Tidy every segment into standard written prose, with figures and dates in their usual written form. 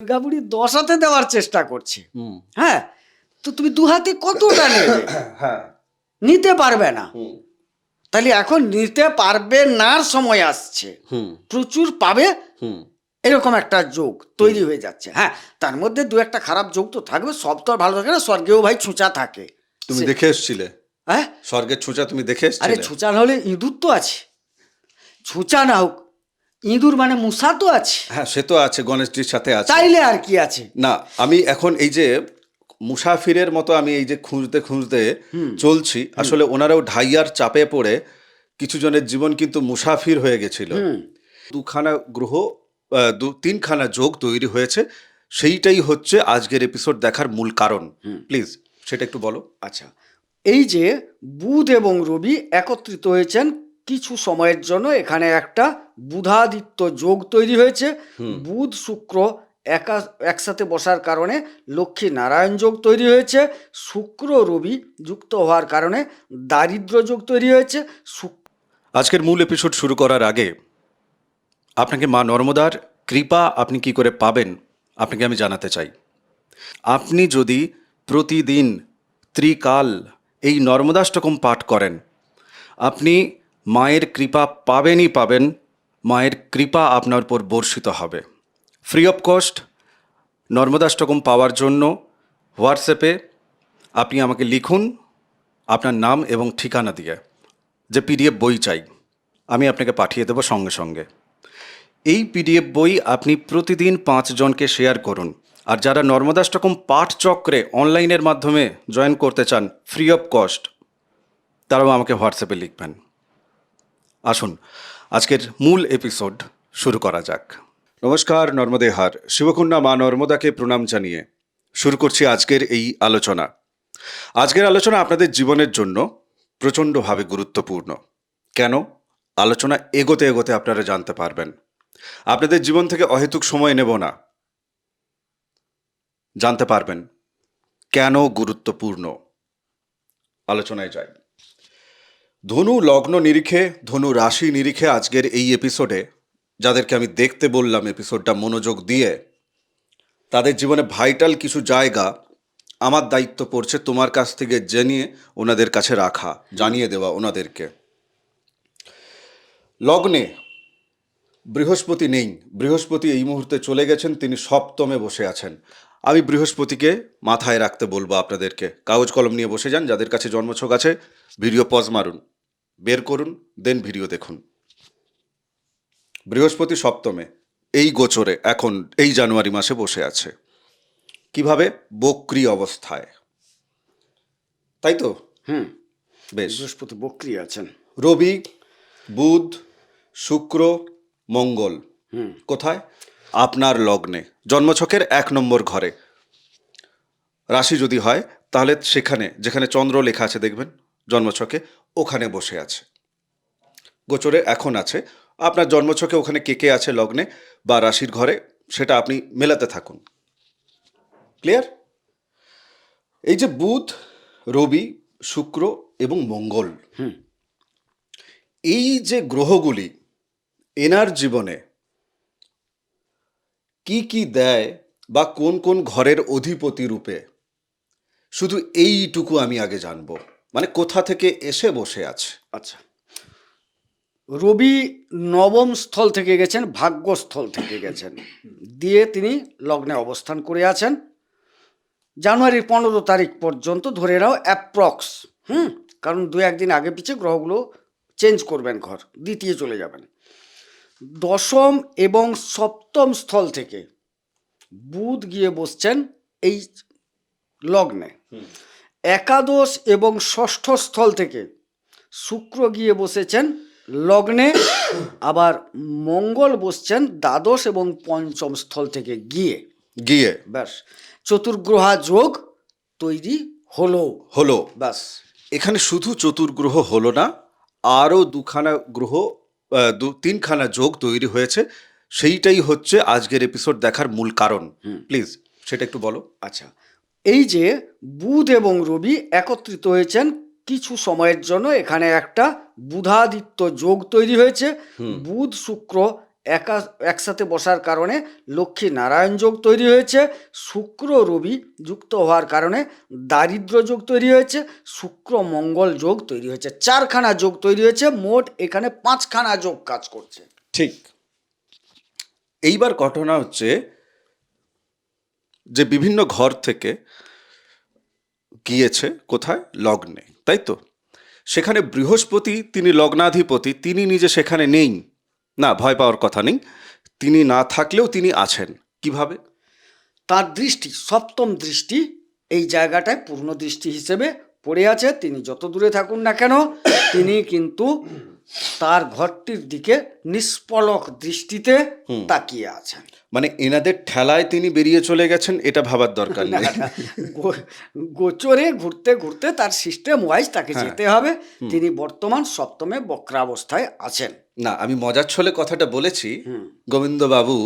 দুর্গাপুরি 10 হাতে দেওয়ার চেষ্টা করছে। হুম। হ্যাঁ, তো তুমি 2 হাতে কতটা নেবে? হ্যাঁ। নিতে পারবে না। হুম। তাহলে এখন নিতে পারবে নার সময় আসছে। হুম। প্রচুর পাবে হুম। এরকম একটা যোগ তৈরি হয়ে যাচ্ছে। হ্যাঁ, তার মধ্যে 2-একটা খারাপ যোগ তো থাকবে, সব তো আর ভালো থাকে না। স্বর্গেও ভাই ছুঁচা থাকে। তুমি দেখে এসছিলে? হ্যাঁ, স্বর্গের ছুঁচা তুমি দেখে আরে এসছিলে? ছুঁচা না হলে ইঁদুর তো আছে। ছুঁচা না হোক, ইঁদুর মানে মূষা তো আছে। হ্যাঁ, সে তো আছে, গণেশজির সাথে আছে। চাইলে আর কি আছে। না, আমি এখন এই যে মুসাফিরের মতো আমি এই যে খুঁজতে খুঁজতে চলছি, আসলে ওনারাও ঢাইয়ার চাপে পড়ে কিছু জনের জীবন কিন্তু মুসাফির হয়ে গেছিল। দুখানা গ্রহ, তিনখানা যোগ তৈরি হয়েছে, সেইটাই হচ্ছে আজকের এপিসোড দেখার মূল কারণ। প্লিজ সেটা একটু বলো। আচ্ছা, এই যে বুধ এবং রবি একত্রিত হয়েছেন কিছু সময়ের জন্য, এখানে একটা বুধাদিত্য যোগ তৈরি হয়েছে। বুধ শুক্র একসাথে বসার কারণে লক্ষ্মী নারায়ণ যোগ তৈরি হয়েছে। শুক্র রবি যুক্ত হওয়ার কারণে দারিদ্র যোগ তৈরি হয়েছে। আজকের মূল এপিসোড শুরু করার আগে আপনাকে মা নর্মদার কৃপা আপনি কি করে পাবেন আপনাকে আমি জানাতে চাই। আপনি যদি প্রতিদিন ত্রিকাল এই নর্মদাষ্টকম পাঠ করেন, আপনি মায়ের কৃপা পাবেনই পাবেন। মায়ের কৃপা আপনার উপর বর্ষিত হবে। ফ্রি অফ কস্ট নর্মদাষ্টকম পাওয়ার জন্য হোয়াটসঅ্যাপে আপনি আমাকে লিখুন আপনার নাম এবং ঠিকানা দিয়ে, যে পিডিএফ বই চাই, আমি আপনাকে পাঠিয়ে দেবো সঙ্গে সঙ্গে। এই পিডিএফ বই আপনি প্রতিদিন 5 জনকে শেয়ার করুন। আর যারা নর্মদাষ্টকম পাঠ চক্রে অনলাইনের মাধ্যমে জয়েন করতে চান ফ্রি অফ কস্ট, তারাও আমাকে হোয়াটসঅ্যাপে লিখবেন। আসুন আজকের মূল এপিসোড শুরু করা যাক। নমস্কার, নর্মদে হার শিবকন্যা মা নর্মদাকে প্রণাম জানিয়ে শুরু করছি আজকের এই আলোচনা। আজকের আলোচনা আপনাদের জীবনের জন্য প্রচণ্ডভাবে গুরুত্বপূর্ণ। কেন? আলোচনা এগোতে এগোতে আপনারা জানতে পারবেন। আপনাদের জীবন থেকে অহেতুক সময় নেব না, জানতে পারবেন কেন গুরুত্বপূর্ণ। আলোচনায় যাই। ধনু লগ্ন নিরিখে, ধনু রাশি নিরিখে আজকের এই এপিসোডে যাদেরকে আমি দেখতে বললাম এপিসোডটা মনোযোগ দিয়ে, তাদের জীবনে ভাইটাল কিছু জায়গা আমার দায়িত্ব পড়ছে তোমার কাছ থেকে জেনে ওনাদের কাছে রাখা, জানিয়ে দেওয়া ওনাদেরকে। লগ্নে বৃহস্পতি নেই, বৃহস্পতি এই মুহূর্তে চলে গেছেন, তিনি সপ্তমে বসে আছেন। আমি বৃহস্পতিকে মাথায় রাখতে বলবো আপনাদেরকে। কাগজ কলম নিয়ে বসে যান, যাদের কাছে জন্মছক আছে ভিডিও পজ মারুন, বের করুন, দেন ভিডিও দেখুন। বৃহস্পতি সপ্তমে এই গোচরে এখন এই জানুয়ারি মাসে বসে আছে। কিভাবে? বক্রী অবস্থায়, তাই তো? বেশ। বৃহস্পতি বক্রী আছেন। রবি, বুধ, শুক্র, মঙ্গল কোথায়? আপনার লগ্নে, জন্মছকের 1 নম্বর ঘরে। রাশি যদি হয় তাহলে সেখানে যেখানে চন্দ্র লেখা আছে দেখবেন জন্মছকে, ওখানে বসে আছে। গোচরে এখন আছে। আপনার জন্মছকে ওখানে কে কে আছে লগ্নে বা রাশির ঘরে, সেটা আপনি মেলাতে থাকুন। ক্লিয়ার? এই যে বুধ, রবি, শুক্র এবং মঙ্গল, এই যে গ্রহগুলি এনার জীবনে কি কি দেয় বা কোন কোন ঘরের অধিপতি রূপে, শুধু এইটুকু আমি আগে জানবো। মানে কোথা থেকে এসে বসে আছে। আচ্ছা, রবি নবম স্থল থেকে গেছেন, ভাগ্যস্থল থেকে গেছেন, দিয়ে তিনি লগ্নে অবস্থান করে আছেন জানুয়ারির 15 তারিখ পর্যন্ত, ধরে নাও অ্যাপ্রক্স। কারণ 2-1 দিন আগে পিছে গ্রহগুলো চেঞ্জ করবেন, ঘর দ্বিতীয় চলে যাবেন। দশম এবং সপ্তম স্থল থেকে বুধ গিয়ে বসছেন এই লগ্নে। একাদশ এবং ষষ্ঠ স্থল থেকে শুক্র গিয়ে বসেছেন লগ্নে, আবার মঙ্গল বসছেন দ্বাদশ এবং পঞ্চম স্থল থেকে গিয়ে ব্যাস চতুর্গ্রহা যোগ তৈরি হলো ব্যাস। এখানে শুধু চতুর্গ্রহ হলো না, আরও 2খানা গ্রহ, 3খানা যোগ তৈরি হয়েছে। সেইটাই হচ্ছে আজকের এপিসোড দেখার মূল কারণ। প্লিজ সেটা একটু বলো। আচ্ছা, এই যে বুধ এবং রবি একত্রিত হয়েছেন কিছু সময়ের জন্য, এখানে একটা বুধাদিত্য যোগ তৈরি হয়েছে। বুধ শুক্র একসাথে বসার কারণে লক্ষ্মী নারায়ণ যোগ তৈরি হয়েছে। শুক্র রবি যুক্ত হওয়ার কারণে দারিদ্র যোগ তৈরি হয়েছে। শুক্র মঙ্গল যোগ তৈরি হয়েছে। 4খানা যোগ তৈরি হয়েছে, মোট এখানে 5খানা যোগ কাজ করছে। ঠিক। এইবার ঘটনা হচ্ছে যে বিভিন্ন ঘর থেকে গিয়েছে কোথায়? লগ্নে, তাই তো? সেখানে বৃহস্পতি, তিনি লগ্নাধিপতি, তিনি নিজে সেখানে নেই। না, ভয় পাওয়ার কথা নেই, তিনি না থাকলেও তিনি আছেন। কিভাবে? তার দৃষ্টি, সপ্তম দৃষ্টি এই জায়গাটায় পূর্ণ দৃষ্টি হিসেবে পড়ে আছে। তিনি যত দূরে থাকুন না কেন, তিনি কিন্তু তার ঘরটির দিকে নিষ্পলক দৃষ্টিতে তাকিয়ে আছেন। মানে এনাদের ঠেলায় তিনি বেরিয়ে চলে গেছেন, এটা ভাবার দরকার নেই। গোচরে ঘুরতে ঘুরতে তার সিস্টেম ওয়াইজ তাকে যেতে হবে। তিনি বর্তমান সপ্তমে বক্রাবস্থায় আছেন। না, আমি মজার ছলে কথাটা বলেছি গোবিন্দবাবু।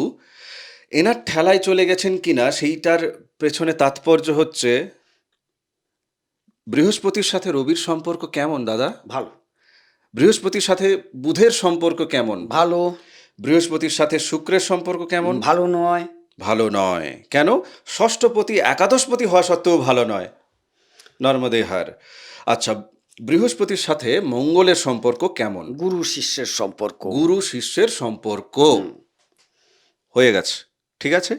এনার ঠেলায় চলে গেছেন কিনা সেইটার পেছনে তাৎপর্য হচ্ছে বৃহস্পতির সাথে রবির সম্পর্ক কেমন দাদা? ভালো। বৃহস্পতির সাথে বুধের সম্পর্ক কেমন? ভালো। বৃহস্পতির সাথে শুক্রের সম্পর্ক কেমন? ভালো নয়। ভালো নয় কেন? ষষ্ঠপতি একাদশপতি হওয়া সত্ত্বেও ভালো নয়। নর্মদেহার। আচ্ছা, বৃহস্পতির সাথে মঙ্গলের সম্পর্ক কেমন? গুরু শিষ্যের সম্পর্ক। গুরু শিষ্যের সম্পর্ক। হয়ে গেছে, ঠিক আছে।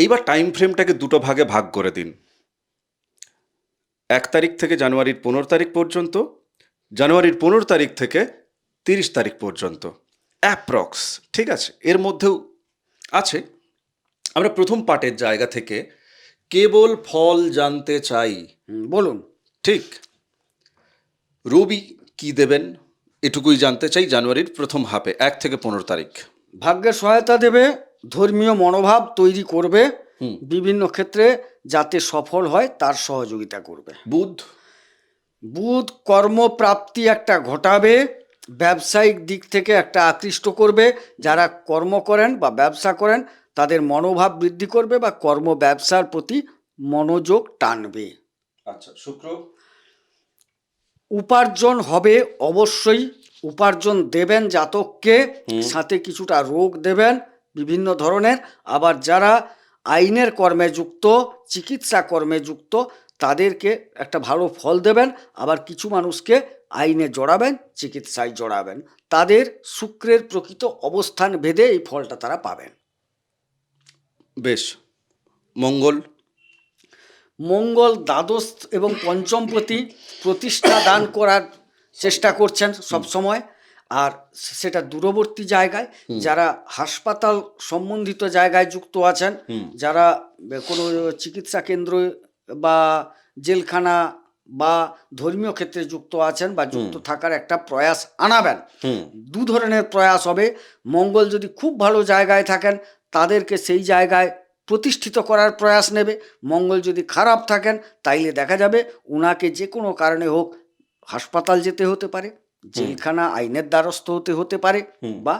এইবার টাইম ফ্রেমটাকে দুটো ভাগে ভাগ করে দিন। 1 তারিখ থেকে জানুয়ারির 15 তারিখ পর্যন্ত, জানুয়ারির 15 তারিখ থেকে 30 তারিখ পর্যন্ত, অ্যাপ্রক্স, ঠিক আছে। এর মধ্যেও আছে। আমরা প্রথম পার্টের জায়গা থেকে কেবল ফল জানতে চাই। বলুন। ঠিক। রবি কি দেবেন এটুকুই জানতে চাই জানুয়ারির প্রথম হাফে, 1 থেকে 15 তারিখ। ভাগ্যের সহায়তা দেবে, ধর্মীয় মনোভাব তৈরি করবে, বিভিন্ন ক্ষেত্রে যাতে সফল হয় তার সহযোগিতা করবে। বুধ? বুধ কর্মপ্রাপ্তি একটা ঘটাবে, ব্যবসায়িক দিক থেকে একটা আকৃষ্ট করবে। যারা কর্ম করেন বা ব্যবসা করেন তাদের মনোভাব বৃদ্ধি করবে বা কর্ম ব্যবসার প্রতি মনোযোগ টানবে। আচ্ছা, শুক্র? উপার্জন হবে, অবশ্যই উপার্জন দেবেন জাতককে, সাথে কিছুটা রোগ দেবেন বিভিন্ন ধরনের। আবার যারা আইনের কর্মে যুক্ত, চিকিৎসা কর্মে যুক্ত, তাদেরকে একটা ভালো ফল দেবেন। আবার কিছু মানুষকে আইনে জড়াবেন, চিকিৎসায় জড়াবেন। তাদের শুক্রের প্রকৃত অবস্থান ভেদে এই ফলটা তারা পাবেন। বেশ। মঙ্গল? মঙ্গল দ্বাদশ এবং পঞ্চম প্রতিষ্ঠা দান করার চেষ্টা করছেন সব সময়। আর সেটা দূরবর্তী জায়গায়, যারা হাসপাতাল সম্বন্ধিত জায়গায় যুক্ত আছেন, যারা কোনো চিকিৎসা কেন্দ্র বা জেলখানা বা ধর্মীয় ক্ষেত্রে যুক্ত আছেন বা যুক্ত থাকার একটা প্রয়াস আনাবেন। দু ধরনের প্রয়াস হবে। মঙ্গল যদি খুব ভালো জায়গায় থাকেন তাদেরকে সেই জায়গায় প্রতিষ্ঠিত করার প্রয়াস নেবে। মঙ্গল যদি খারাপ থাকেন তাইলে দেখা যাবে উনাকে যে কোনো কারণে হোক হাসপাতাল যেতে হতে পারে, জেলখানা আইনের দ্বারস্থ হতে পারে, বা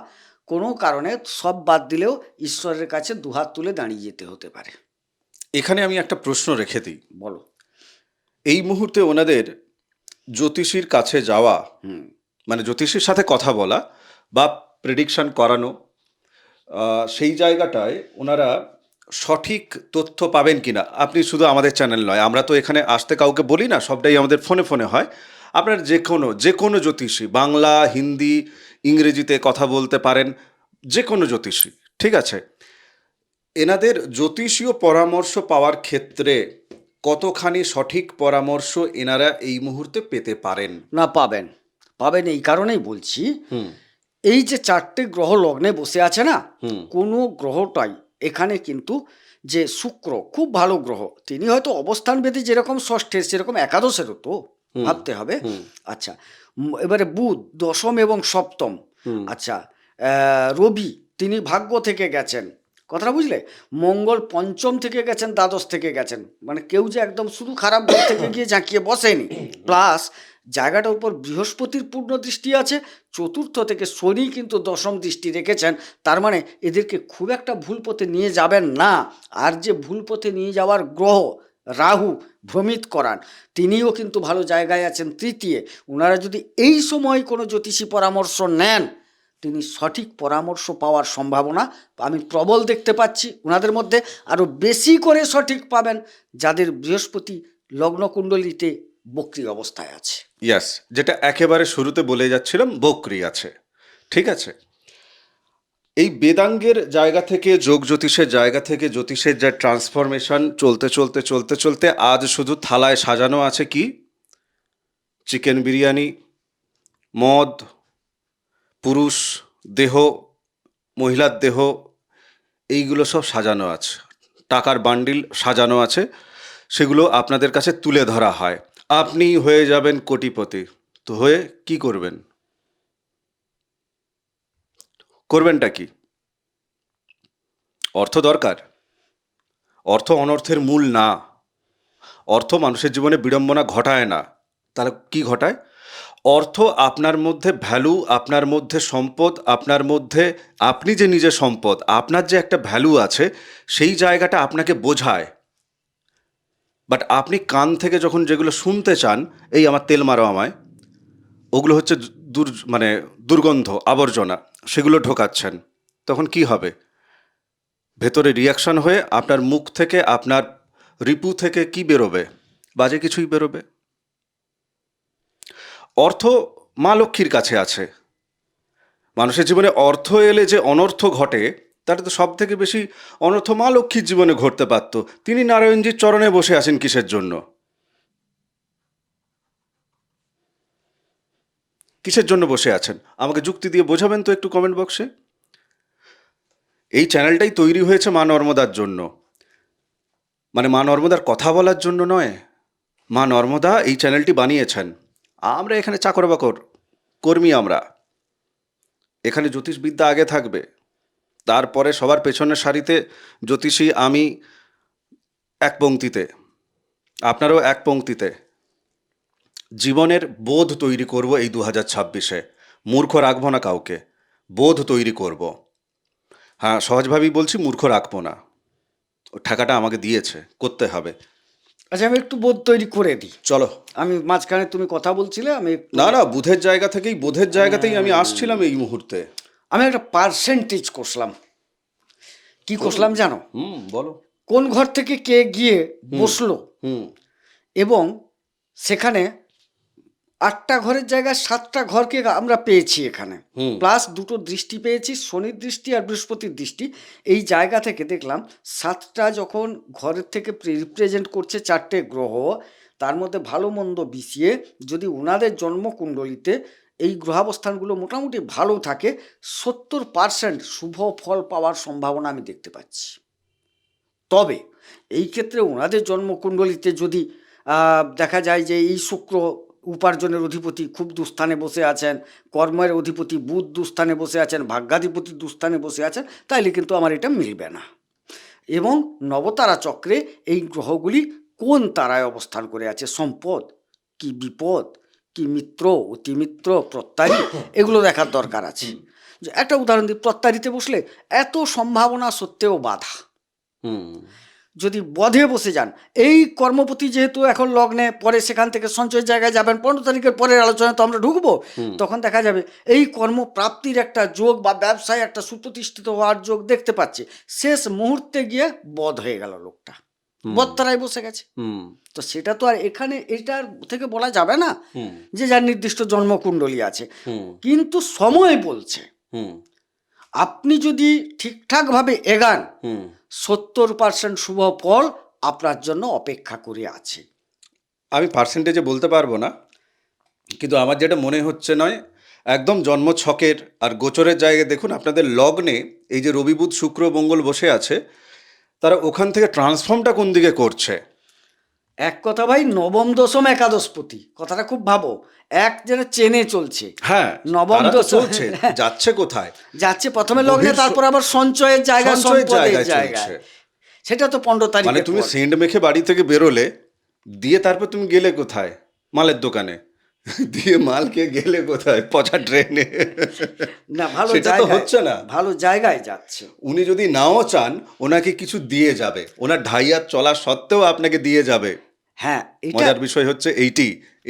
কোনো কারণে সব বাদ দিলেও ঈশ্বরের কাছে দুহাত তুলে দাঁড়িয়ে যেতে হতে পারে। এখানে আমি একটা প্রশ্ন রেখে দিই। বলো। এই মুহূর্তে ওনাদের জ্যোতিষীর কাছে যাওয়া, মানে জ্যোতিষীর সাথে কথা বলা বা প্রেডিকশন করানো, সেই জায়গাটায় ওনারা সঠিক তথ্য পাবেন কিনা? আপনি শুধু আমাদের চ্যানেল নয়, আমরা তো এখানে আসতে কাউকে বলি না, সবটাই আমাদের ফোনে ফোনে হয়। আপনার যে কোনো জ্যোতিষী, বাংলা, হিন্দি, ইংরেজিতে কথা বলতে পারেন, যে কোনো জ্যোতিষী, ঠিক আছে। এনাদের জ্যোতিষীয় পরামর্শ পাওয়ার ক্ষেত্রে কতখানি সঠিক পরামর্শ এনারা এই মুহূর্তে পেতে পারেন? না, পাবেন। এই কারণেই বলছি, এই যে 4টে গ্রহ লগ্নে বসে আছে না, কোনো গ্রহটাই এখানে কিন্তু, যে শুক্র খুব ভালো গ্রহ, তিনি হয়তো অবস্থান ভেদে যেরকম ষষ্ঠের সেরকম একাদশেরও তো ভাবতে হবে। আচ্ছা, এবারে বুধ দশম এবং সপ্তম। আচ্ছা, রবি তিনি ভাগ্য থেকে গেছেন, কথাটা বুঝলে। মঙ্গল পঞ্চম থেকে গেছেন, দ্বাদশ থেকে গেছেন, মানে কেউ যে একদম শুধু খারাপ দিক থেকে গিয়ে ঝাঁকিয়ে বসেনি। প্লাস জায়গাটার উপর বৃহস্পতির পূর্ণ দৃষ্টি আছে, চতুর্থ থেকে শনি কিন্তু দশম দৃষ্টি রেখেছেন। তার মানে এদেরকে খুব একটা ভুল পথে নিয়ে যাবেন না। আর যে ভুল পথে নিয়ে যাওয়ার গ্রহ রাহু ভ্রমিত করান, তিনিও কিন্তু ভালো জায়গায় আছেন তৃতীয়। ওনারা যদি এই সময় কোনো জ্যোতিষী পরামর্শ নেন তিনি সঠিক পরামর্শ পাওয়ার সম্ভাবনা আমি প্রবল দেখতে পাচ্ছি। ওনাদের মধ্যে আরও বেশি করে সঠিক পাবেন যাদের বৃহস্পতি লগ্নকুণ্ডলিতে বক্রী অবস্থায় আছে। ইয়াস, যেটা একেবারে শুরুতে বলে যাচ্ছিলাম, বক্রি আছে। ঠিক আছে, এই বেদাঙ্গের জায়গা থেকে, যোগ জ্যোতিষের জায়গা থেকে জ্যোতিষের যা ট্রান্সফরমেশন চলতে চলতে চলতে চলতে আজ শুধু থালায় সাজানো আছে কি? চিকেন বিরিয়ানি, মদ, পুরুষ দেহ, মহিলার দেহ, এইগুলো সব সাজানো আছে, টাকার বান্ডিল সাজানো আছে, সেগুলো আপনাদের কাছে তুলে ধরা হয়। আপনি হয়ে যাবেন কোটিপতি, তো হয়ে কি করবেন? করবেনটা কি? অর্থ দরকার। অর্থ অনর্থের মূল না। অর্থ মানুষের জীবনে বিড়ম্বনা ঘটায় না। তাহলে কি ঘটায়? অর্থ আপনার মধ্যে ভ্যালু, আপনার মধ্যে সম্পদ, আপনার মধ্যে আপনি যে নিজে সম্পদ, আপনার যে একটা ভ্যালু আছে, সেই জায়গাটা আপনাকে বোঝায়। বাট আপনি কান থেকে যখন যেগুলো শুনতে চান, এই আমার তেল মারো আমায়, ওগুলো হচ্ছে মানে দুর্গন্ধ, আবর্জনা, সেগুলো ঢোকাচ্ছেন। তখন কি হবে? ভেতরে রিয়াকশন হয়ে আপনার মুখ থেকে, আপনার রিপু থেকে কি বেরোবে? বাজে কিছুই বেরোবে। অর্থ মা লক্ষ্মীর কাছে আছে। মানুষের জীবনে অর্থ এলে যে অনর্থ ঘটে, তাটা তো সব থেকে বেশি অনর্থ মা লক্ষ্মীর জীবনে ঘটতে পারত। তিনি নারায়ণজির চরণে বসে আছেন কিসের জন্য? কিসের জন্য বসে আছেন? আমাকে যুক্তি দিয়ে বোঝাবেন তো একটু কমেন্ট বক্সে। এই চ্যানেলটাই তৈরি হয়েছে মা নর্মদার জন্য, মানে মা নর্মদার কথা বলার জন্য নয়। মা নর্মদা এই চ্যানেলটি বানিয়েছেন। আমরা এখানে চাকর বাকর, কর্মী। আমরা এখানে জ্যোতিষবিদ্যা আগে থাকবে, তারপরে সবার পেছনের সারিতে জ্যোতিষী, আমি এক পংক্তিতে, আপনারও এক পংক্তিতে। জীবনের বোধ তৈরি করব এই 2026-এ। মূর্খ রাখবো না কাউকে, বোধ তৈরি করব। হ্যাঁ, সহজভাবেই বলছি, মূর্খ রাখবো না। ও ঠাকাটা আমাকে দিয়েছে, করতে হবে। আচ্ছা, আমি একটু বোধ তৈরি করে দিই। চলো। আমি মাঝখানে তুমি কথা বলছিলে, আমি একটু না না, বুধের জায়গা থেকেই, বোধের জায়গাতেই আমি আসছিলাম এই মুহূর্তে। আমি একটা পার্সেন্টেজ কষলাম। কি কষলাম জানো? বলো। কোন ঘর থেকে কে গিয়ে বসলো, হুম এবং সেখানে 8টা ঘরের জায়গায় 7টা ঘরকে আমরা পেয়েছি এখানে, প্লাস দুটো দৃষ্টি পেয়েছি, শনির দৃষ্টি আর বৃহস্পতির দৃষ্টি। এই জায়গা থেকে দেখলাম 7টা যখন ঘরের থেকে রিপ্রেজেন্ট করছে 4টে গ্রহ, তার মধ্যে ভালো মন্দ বিছিয়ে যদি ওনাদের জন্মকুণ্ডলিতে এই গ্রহাবস্থানগুলো মোটামুটি ভালো থাকে, 70% শুভ ফল পাওয়ার সম্ভাবনা আমি দেখতে পাচ্ছি। তবে এই ক্ষেত্রে ওনাদের জন্মকুণ্ডলিতে যদি দেখা যায় যে এই শুক্র উপার্জনের অধিপতি খুব দুস্থানে বসে আছেন, কর্মের অধিপতি বুধ দুস্থানে বসে আছেন, ভাগ্যাধিপতি দুস্থানে বসে আছেন, তাইলে কিন্তু আমার এটা মিলবে না। এবং নবতারা চক্রে এই গ্রহগুলি কোন তারায় অবস্থান করে আছে, সম্পদ কি বিপদ, কি মিত্র, অতিমিত্র, প্রত্যারী, এগুলো দেখার দরকার আছে। একটা উদাহরণ দিই, প্রত্যারিতে বসলে এত সম্ভাবনা সত্ত্বেও বাধা। যদি বধে বসে যান, এই কর্মপতি যেহেতু এখন লগ্নে, পরে সেখান থেকে সঞ্চয়ের জায়গায় যাবেন, 15 তারিখের পরের আলোচনায় তো আমরা ঢুকবো, তখন দেখা যাবে এই কর্মপ্রাপ্তির একটা যোগ বা ব্যবসায় একটা সুপ্রতিষ্ঠিত হওয়ার যোগ দেখতে পাচ্ছে। শেষ মুহূর্তে গিয়ে বধ হয়ে গেল লোকটা, বদতারায় বসে গেছে। তো সেটা তো আর এখানে এটার থেকে বলা যাবে না যে যার নির্দিষ্ট জন্মকুণ্ডলী আছে, কিন্তু সময় বলছে আপনি যদি ঠিকঠাকভাবে এগান, 70% শুভ ফল আপনার জন্য অপেক্ষা করে আছে। আমি পার্সেন্টেজে বলতে পারবো না, কিন্তু আমার যেটা মনে হচ্ছে নয়, একদম জন্ম ছকের আর গোচরের জায়গায় দেখুন, আপনাদের লগ্নে এই যে রবি বুধ শুক্র মঙ্গল বসে আছে, তারা ওখান থেকে ট্রান্সফর্মটা কোন দিকে করছে? এক কথা ভাই, নবম দশম একাদশপতি, কথাটা খুব ভাবো, এক যেটা চেনে চলছে। হ্যাঁ, নবম তারা তো দশম চলছে, যাচ্ছে কোথায়? যাচ্ছে প্রথমে লগ্নে, তারপর আবার সঞ্চয়ের জায়গা, সঞ্চয়ের সম্পদের জায়গায় জায়গা। চলছে। সেটা তো 15 তারিখ। মানে তুমি সেন্ট মেখে বাড়ি থেকে বেরোলে, দিয়ে তারপর তুমি গেলে কোথায়? মালের দোকানে। দিয়ে মাল কে গেলে কোথায়? পচা ট্রেনে। না, ভালো সেটা তো জায়গায় হচ্ছে না। ভালো জায়গায় যাচ্ছে। উনি যদি নাও চান, ওনাকে কিছু দিয়ে যাবে, ওনার ঢাইয়া চলা সত্ত্বেও আপনাকে দিয়ে যাবে। হ্যাঁ, এটা মজার বিষয় হচ্ছে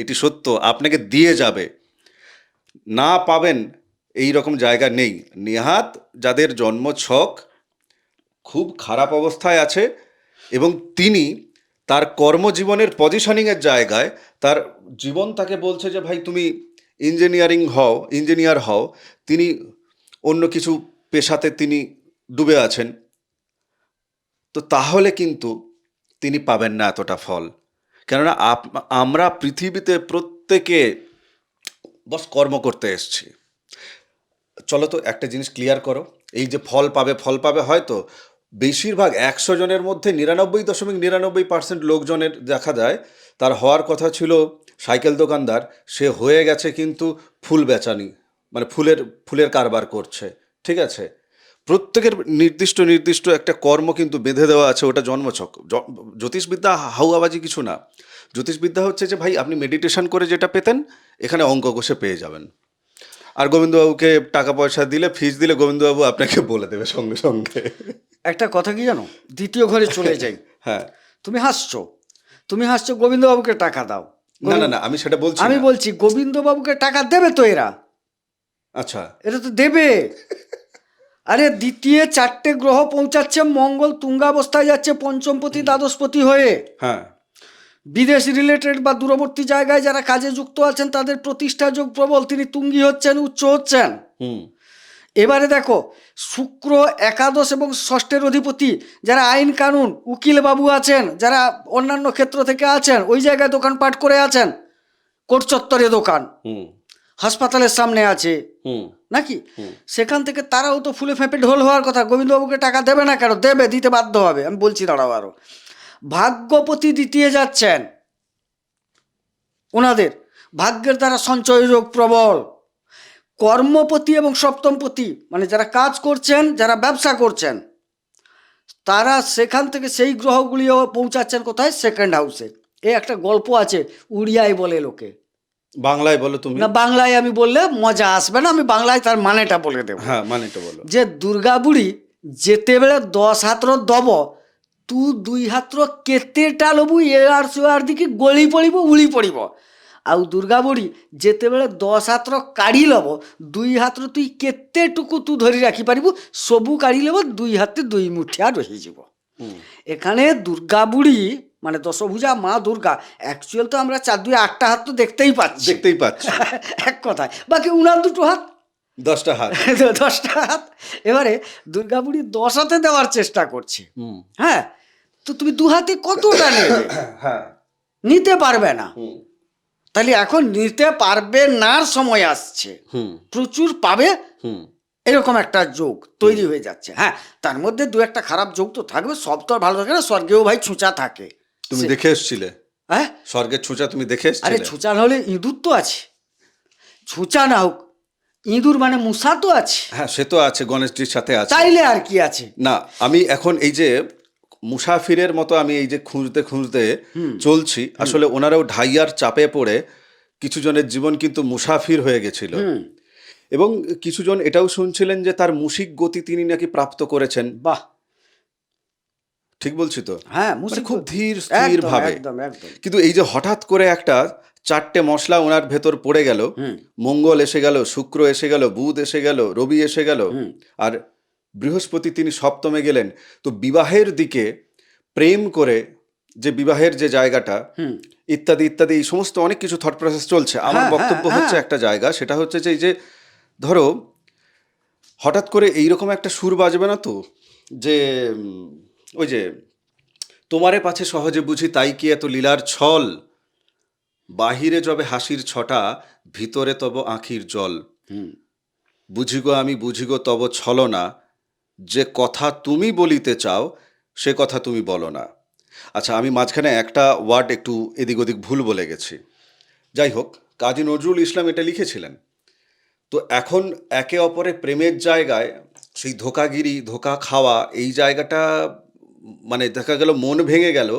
এটি সত্য, আপনাকে দিয়ে যাবে। না পাবেন এই রকম জায়গা নেই। নেহাত যাদের জন্মছক খুব খারাপ অবস্থায় আছে এবং তিনি তার কর্মজীবনের পজিশনিংয়ের জায়গায় তার জীবন তাকে বলছে যে ভাই তুমি ইঞ্জিনিয়ার হও, তিনি অন্য কিছু পেশাতে তিনি ডুবে আছেন, তো তাহলে কিন্তু তিনি পাবেন না এতটা ফল। কেননা আমরা পৃথিবীতে প্রত্যেকে বস কর্ম করতে এসেছি। চলো তো একটা জিনিস ক্লিয়ার করো, এই যে ফল পাবে হয়তো বেশিরভাগ 100 জনের মধ্যে 99.99% লোকজনের দেখা যায় তার হওয়ার কথা ছিল সাইকেল দোকানদার, সে হয়ে গেছে কিন্তু ফুল বেচানি, মানে ফুলের কারবার করছে। ঠিক আছে, প্রত্যেকের নির্দিষ্ট একটা কর্ম কিন্তু বেঁধে দেওয়া আছে, ওটা জন্মছক। জ্যোতিষবিদ্যা হাউয়াবাজি কিছু না। জ্যোতিষবিদ্যা হচ্ছে যে ভাই আপনি মেডিটেশন করে যেটা পেতেন এখানে অঙ্ক কষে পেয়ে যাবেন। আর গোবিন্দবাবুকে টাকা পয়সা দিলে, ফিস দিলে গোবিন্দবাবু আপনাকে বলে দেবে সঙ্গে সঙ্গে। একটা কথা কি জানো, দ্বিতীয় ঘরে চলে যাই। হ্যাঁ, তুমি হাসছো গোবিন্দবাবুকে টাকা দাও। না আমি সেটা বলছি আমি না। বলছি গোবিন্দবাবুকে টাকা দেবে তো এরা, আচ্ছা, এটা তো দেবে। আরে দ্বিতীয় 4টে গ্রহ পৌঁছাচ্ছে, মঙ্গল তুঙ্গাবস্থায় যাচ্ছে পঞ্চমপতি দ্বাদশপতি হয়ে। হ্যাঁ, বিদেশ রিলেটেড বা দূরবর্তী জায়গায় যারা কাজে যুক্ত আছেন তাদের প্রতিষ্ঠা যোগ প্রবল, তিনি তুঙ্গি হচ্ছেন, উচ্চ হচ্ছেন। হুম, এবারে দেখো, শুক্র একাদশ এবং ষষ্ঠের অধিপতি, যারা আইন কানুন উকিল বাবু আছেন, যারা অন্যান্য ক্ষেত্র থেকে আছেন, ওই জায়গায় দোকানপাট করে আছেন, কোর্ট চত্বরে দোকান, হুম, হাসপাতালের সামনে আছে হুম, নাকি, সেখান থেকে তারাও তো ফুলে ফেঁপে ঢোল হওয়ার কথা। গোবিন্দবাবুকে টাকা দেবে না কেন? দেবে, দিতে বাধ্য হবে। আমি বলছি দাঁড়াও আরো, ভাগ্যপতি দ্বিতীয় যাচ্ছেন, ওনাদের ভাগ্যের দ্বারা সঞ্চয় যোগ প্রবল। কর্মপতি এবং সপ্তমপতি, মানে যারা কাজ করছেন, যারা ব্যবসা করছেন, তারা সেখান থেকে সেই গ্রহগুলিও পৌঁছাচ্ছেন কোথায়? সেকেন্ড হাউসে। এই একটা গল্প আছে, উড়িয়ায় বলে লোকে, বাংলায় বলো তুমি। না বাংলায় আমি বললে মজা আসবে না, আমি বাংলায় তার মানেটা বলে দেবো। হ্যাঁ, মানেটা বলো। যে দুর্গা বুড়ি যেতেବେଳେ 10 ହାତର ଦବ, ତୁ 2 ହାତର କେତେଟା ଲବୁ ଏଆଡ ସେଆଡ ଦିକି ଗଳି ପଡ଼ିବ, ଉଳି ପଡ଼ିବ। ଆଉ ଦୁର୍ଗା ବୁଢ଼ୀ ଯେତେବେଳେ 10 ହାତର କାଢ଼ି ଲବ, 2 ହାତର ତୁଇ କେତେটুকু তু ধরি রাখিপারিবু, সবু কাঢ়ি লব, 2 হাতে 2 মুঠিয়া রহিଯିব। এখানে দুর্গা বুড়ি মানে দশভুজা মা দুর্গা, অ্যাকচুয়াল তো আমরা 4 2 8টা হাত তো দেখতেই পাচ্ছি, এক কথায়। বাকি উনার 2টো হাত, 10টা হাত। 10টা হাত। এবারে দুর্গা বুড়ি 10 হাতে দেওয়ার চেষ্টা করছে। হ্যাঁ, তো তুমি 2 হাতে কতটা নেবে? হ্যাঁ, নিতে পারবে না। তাহলে এখন নিতে পারবে না, সময় আসছে, প্রচুর পাবে, এরকম একটা যোগ তৈরি হয়ে যাচ্ছে। হ্যাঁ, তার মধ্যে 2-1টা খারাপ যোগ তো থাকবে, সব তো আর ভালো থাকে না। স্বর্গেও ভাই ছুঁচা থাকে। তুমি দেখে এসছিলে? হ্যাঁ, স্বর্গের ছুঁচা তুমি দেখে আরে এসছিলে? ছুঁচা না হলে ইঁদুর তো আছে, ছুঁচা না হোক ইঁদুর মানে মূষা তো আছে। হ্যাঁ, সে তো আছে, গণেশজির সাথে আছে। চাইলে আর কি আছে। না, আমি এখন এই যে মুসাফিরের মতো আমি এই যে খুঁজতে চলছি, আসলে ওনারাও ঢাইয়ার চাপে পড়ে কিছু জনের জীবন কিন্তু মুসাফির হয়ে গেছিল। এবং কিছুজন এটাও শুনছিলেন যে তার মুশিক গতি তিনি নাকি প্রাপ্ত করেছেন। বাহ, ঠিক বলছি তো? হ্যাঁ, মানে খুব ধীর স্থির একদম, ভাবে। একদম, একদম। কিন্তু এই যে হঠাৎ করে একটা 4টে মশলা ওনার ভেতর পড়ে গেল, মঙ্গল এসে গেল, শুক্র এসে গেল, বুধ এসে গেল, রবি এসে গেল, আর বৃহস্পতি তিনি সপ্তমে গেলেন। তো বিবাহের দিকে প্রেম করে যে বিবাহের যে জায়গাটা ইত্যাদি ইত্যাদি, এই সমস্ত অনেক কিছু থট প্রসেস চলছে। আমার বক্তব্য হচ্ছে একটা জায়গা, সেটা হচ্ছে যে এই যে ধরো হঠাৎ করে এইরকম একটা সুর বাজবে না তো, যে ওই যে তোমারে পাছে সহজে বুঝি তাই কি এত লীলার ছল, বাহিরে যবে হাসির ছটা, ভিতরে তব আঁখির জল, বুঝিগো আমি বুঝিগো তব ছলনা, যে কথা তুমি বলিতে চাও সে কথা তুমি বলো না। আচ্ছা, আমি মাঝখানে একটা ওয়ার্ড একটু এদিক ওদিক ভুল বলে গেছি। যাই হোক, কাজী নজরুল ইসলাম এটা লিখেছিলেন। তো এখন একে অপরে প্রেমের জায়গায় সেই ধোকাগিরি, ধোকা খাওয়া, এই জায়গাটা মানে দেখা গেল মন ভেঙে গেল,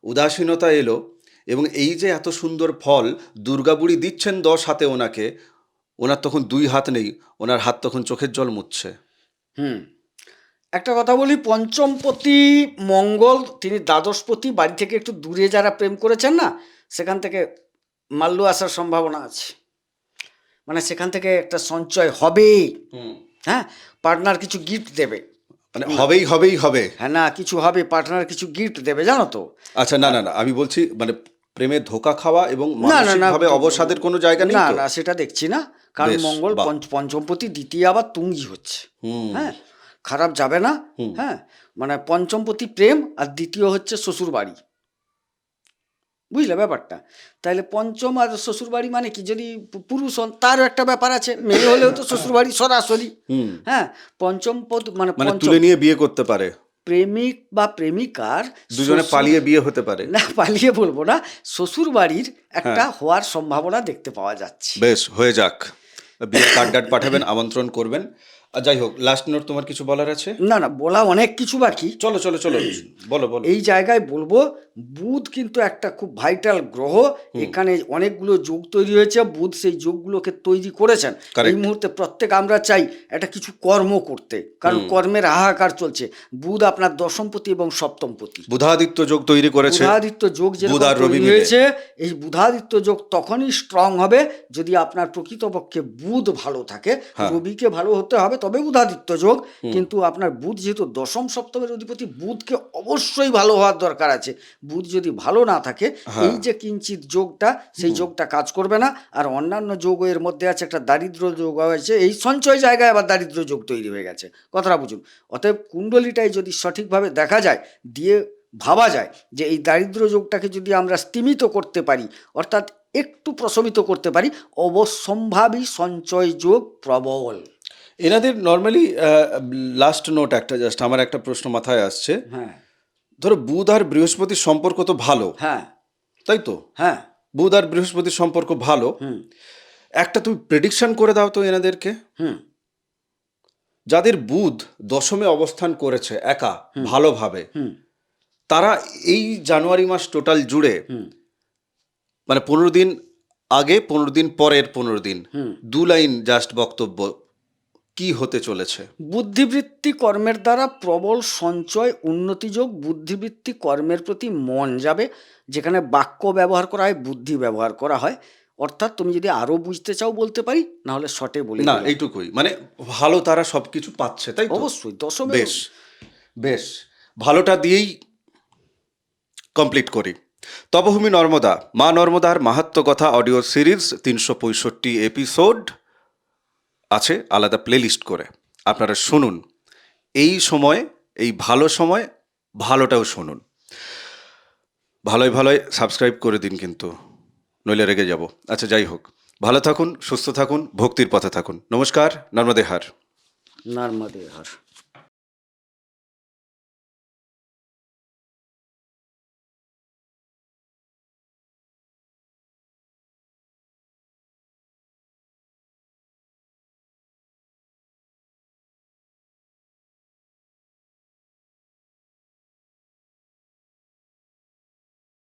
উদাসীনতা এলো। এবং এই যে এত সুন্দর ফল দুর্গাবুড়ি দিচ্ছেন 10 হাতে ওনাকে, ওনার তখন 2 হাত নেই, ওনার হাত তখন চোখের জল মুছছে। একটা কথা বলি, পঞ্চমপতি মঙ্গল তিনি দ্বাদশপতি, বাড়ি থেকে একটু দূরে যারা প্রেম করেছেন না, সেখান থেকে মাল্লু আসার সম্ভাবনা আছে। মানে সেখান থেকে একটা সঞ্চয় হবে। হ্যাঁ, পার্টনার কিছু গিফট দেবে। মানে হবেই হবেই হবে। হ্যাঁ, না কিছু হবে, পার্টনার কিছু গিফট দেবে, জানো তো। আচ্ছা, না না না, আমি বলছি মানে প্রেমে ধোকা খাওয়া এবং না না না, মানসিকভাবে অবসাদের কোনো জায়গা নেই না তো? না, সেটা দেখছি না, কারণ বেশ, মঙ্গল বাহ। পঞ্চমপতি, দ্বিতীয় আবার তুঙ্গি হচ্ছে। হুম। হ্যাঁ, খারাপ যাবে না। হ্যাঁ, মানে পঞ্চমপতি প্রেম আর দ্বিতীয় হচ্ছে শ্বশুর বাড়ি, বুঝলে ব্যাপারটা। তাহলে পঞ্চম আর শ্বশুর বাড়ি মানে কি, যদি পুরুষ হন তারও একটা ব্যাপার আছে, মেয়ে হলেও তো শ্বশুর বাড়ি সরাসরি। হ্যাঁ, পঞ্চম পদ মানে মানে পঞ্চম, তুলে নিয়ে বিয়ে করতে পারে, প্রেমিক বা প্রেমিকার দুজনে শ্বশুর- পালিয়ে বিয়ে হতে পারে। না, পালিয়ে বলবো না, শ্বশুর বাড়ির একটা হওয়ার সম্ভাবনা দেখতে পাওয়া যাচ্ছে। বেশ, হয়ে যাক। বিয়ের কার্ড পাঠাবেন, আমন্ত্রণ করবেন। আর যাই হোক, লাস্ট নোট তোমার কিছু বলার আছে? না না, বলা অনেক কিছু বাকি। চলো চলো চলো, বলো বলো। এই জায়গায় বলবো, বুধ কিন্তু একটা খুব ভাইটাল গ্রহ। এখানে অনেকগুলো যোগ তৈরি হয়েছে, বুধ সেই যোগগুলোকে তৈরি করেছেন। Correct. এই মুহূর্তে প্রত্যেক আমরা চাই একটা কিছু কর্ম করতে, কারণ কর্মের হাহাকার চলছে। বুধ আপনার দশমপতি এবং সপ্তমপতি। বুধাদিত্য যোগ তৈরি করেছে। বুধাদিত্য যোগ যেরকম বুধ আর রবি তৈরি মিলে। হয়েছে, এই বুধাদিত্য যোগ তখনই স্ট্রং হবে যদি আপনার প্রকৃতপক্ষে বুধ ভালো থাকে। রবিকে ভালো হতে হবে তবে বুধাদিত্য যোগ। কিন্তু আপনার বুধ যেহেতু দশম সপ্তমের অধিপতি, বুধকে অবশ্যই ভালো হওয়ার দরকার আছে। বুধ যদি ভালো না থাকে, এই যে কিঞ্চিত যোগটা, সেই যোগটা কাজ করবে না। আর অন্যান্য যোগ এর মধ্যে আছে, একটা দারিদ্র যোগ আছে, এই সঞ্চয় জায়গায় আবার দারিদ্র যোগ তৈরি হয়ে গেছে, কথাটা বুঝুন। অতএব কুণ্ডলিটাই যদি সঠিকভাবে দেখা যায়, দিয়ে ভাবা যায় যে এই দারিদ্র যোগটাকে যদি আমরা স্তিমিত করতে পারি, অর্থাৎ একটু প্রশমিত করতে পারি, অবশ্যম্ভাবী সঞ্চয় যোগ প্রবল। এনাদের নর্মালি লাস্ট নোট একটা, জাস্ট আমার একটা প্রশ্ন মাথায় আসছে। হ্যাঁ ধরো বুধ আর বৃহস্পতির সম্পর্ক তো ভালো, হ্যাঁ তাই তো? হ্যাঁ, বুধ আর বৃহস্পতির সম্পর্ক ভালো। একটা তুমি প্রেডিকশন করে দাও তো এনাদেরকে, যাদের বুধ দশমে অবস্থান করেছে একা ভালোভাবে, তারা এই জানুয়ারি মাস টোটাল জুড়ে মানে 15 দিন আগে, 15 দিন পরের 15 দিন, 2 লাইন জাস্ট বক্তব্য, কি হতে চলেছে? বুদ্ধিবৃত্তি কর্মের দ্বারা প্রবল সঞ্চয়, উন্নতিযোগ। বুদ্ধিবৃত্তি কর্মের প্রতি মন যাবে, যেখানে বাক্য ব্যবহার করা হয়, বুদ্ধি ব্যবহার করা হয়। অর্থাৎ তুমি যদি আরো বুঝতে চাও বলতে পারি, না হলে শর্টে বলি না, এইটুকুই, মানে ভালো তারা সবকিছু পাচ্ছে, তাই তো? অবশ্যই দশমে। বেশ বেশ, ভালোটা দিয়েই কমপ্লিট করি। তপভূমি নর্মদা, মা নর্মদার মাহাত্ম্য কথা অডিও সিরিজ 365 এপিসোড আছে আলাদা প্লেলিস্ট করে, আপনারা শুনুন। এই সময়, এই ভালো সময়, ভালোটাও শুনুন। ভালোই ভালোই সাবস্ক্রাইব করে দিন কিন্তু, নইলে রেগে যাব। আচ্ছা, যাই হোক, ভালো থাকুন, সুস্থ থাকুন, ভক্তির পথে থাকুন। নমস্কার, নর্মদে হার। নর্মদে হর।